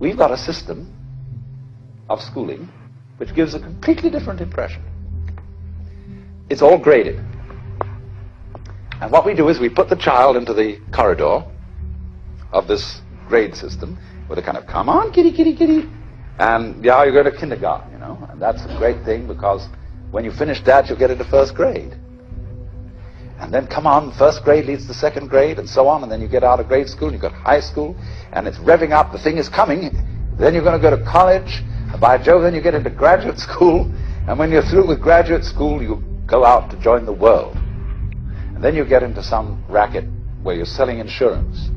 we've got a system of schooling which gives a completely different impression. It's all graded. And what we do is we put the child into the corridor of this grade system with a kind of, come on, kitty, kitty, kitty. And yeah, you go to kindergarten, you know. And that's a great thing because when you finish that, you'll get into first grade. And then, come on, first grade leads to second grade, and so on. And then you get out of grade school, and you've got high school, and it's revving up. The thing is coming. Then you're going to go to college. And by Jove, then you get into graduate school. And when you're through with graduate school, you go out to join the world. And then you get into some racket where you're selling insurance.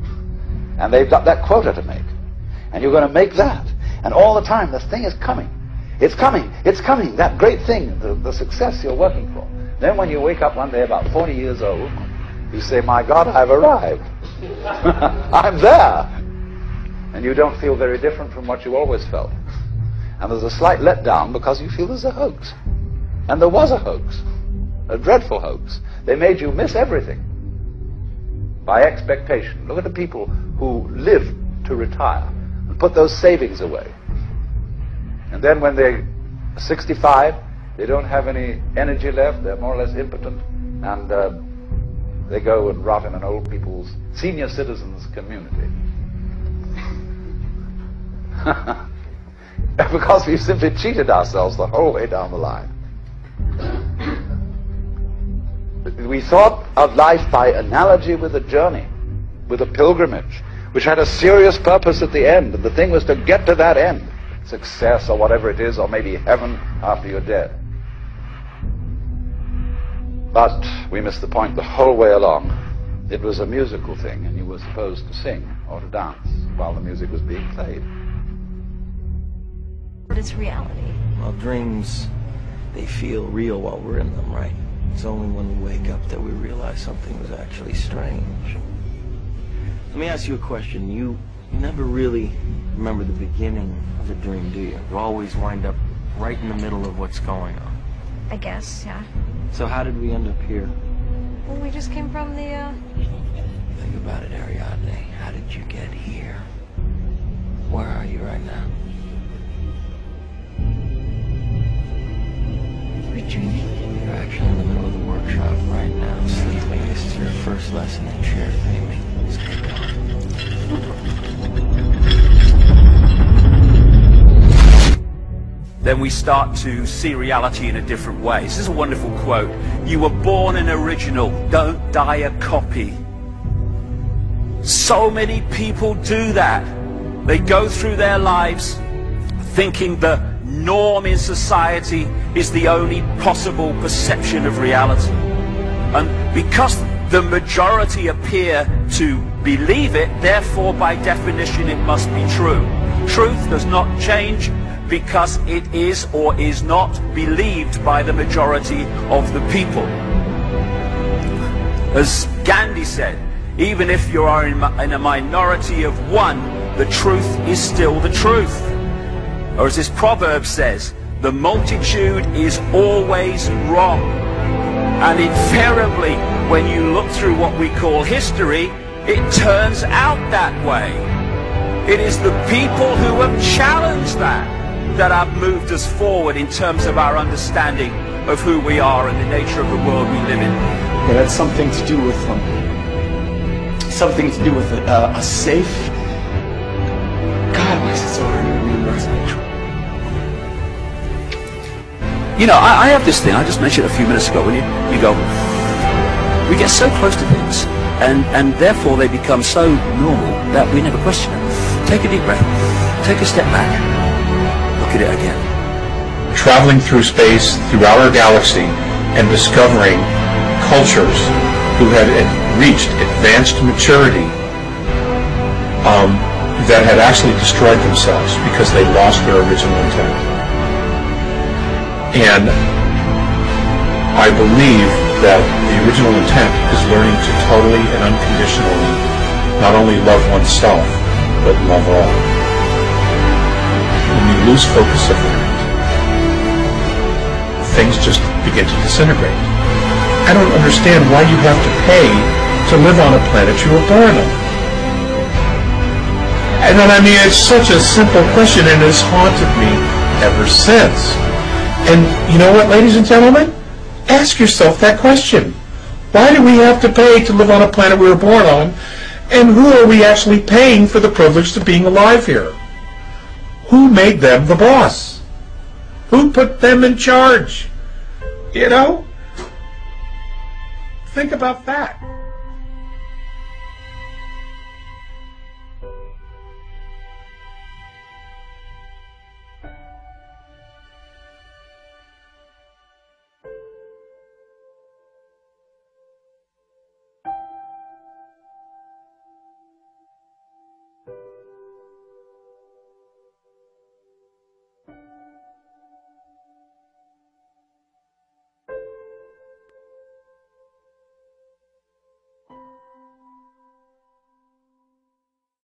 And they've got that quota to make. And you're going to make that. And all the time, this thing is coming. It's coming. It's coming. That great thing, the success you're working for. Then when you wake up one day about 40 years old, you say, my God, I've arrived. I'm there. And you don't feel very different from what you always felt. And there's a slight letdown because you feel there's a hoax. And there was a hoax. A dreadful hoax. They made you miss everything by expectation. Look at the people who live to retire and put those savings away. And then when they're 65, they don't have any energy left, they're more or less impotent, and they go and rot in an old people's, senior citizens community. Because we've simply cheated ourselves the whole way down the line. We thought of life by analogy with a journey, with a pilgrimage, which had a serious purpose at the end, and the thing was to get to that end. Success or whatever it is, or maybe heaven after you're dead. But we missed the point the whole way along. It was a musical thing, and you were supposed to sing or to dance while the music was being played. But it's reality. Well, dreams, they feel real while we're in them, right? It's only when we wake up that we realize something was actually strange. Let me ask you a question. You never really remember the beginning of a dream, do you? You always wind up right in the middle of what's going on. I guess, yeah. So how did we end up here? Well, we just came from the, Think about it, Ariadne. How did you get here? Where are you right now? We're dreaming. You're actually in the middle of the workshop right now, sleeping. This is your first lesson in chair dreaming. Let's get going. Then we start to see reality in a different way. This is a wonderful quote. You were born an original, don't die a copy. So many people do that. They go through their lives thinking the norm in society is the only possible perception of reality. And because the majority appear to believe it, therefore by definition it must be true. Truth does not change because it is or is not believed by the majority of the people. As Gandhi said, even if you are in a minority of one, the truth is still the truth. Or as this proverb says, the multitude is always wrong. And invariably, when you look through what we call history, it turns out that way. It is the people who have challenged that have moved us forward in terms of our understanding of who we are and the nature of the world we live in. It had something to do with a safe. God, why is it so hard to remember? You know, I have this thing, I just mentioned it a few minutes ago, when you go, we get so close to things, and therefore they become so normal that we never question them. Take a deep breath, take a step back, look at it again. Traveling through space, throughout our galaxy, and discovering cultures who had reached advanced maturity that had actually destroyed themselves because they lost their original intent. And I believe that the original intent is learning to totally and unconditionally not only love oneself, but love all. When you lose focus of that, things just begin to disintegrate. I don't understand why you have to pay to live on a planet you were born on. And then, I mean, it's such a simple question, and it's haunted me ever since. And you know what, ladies and gentlemen? Ask yourself that question. Why do we have to pay to live on a planet we were born on? And who are we actually paying for the privilege of being alive here? Who made them the boss? Who put them in charge? You know? Think about that.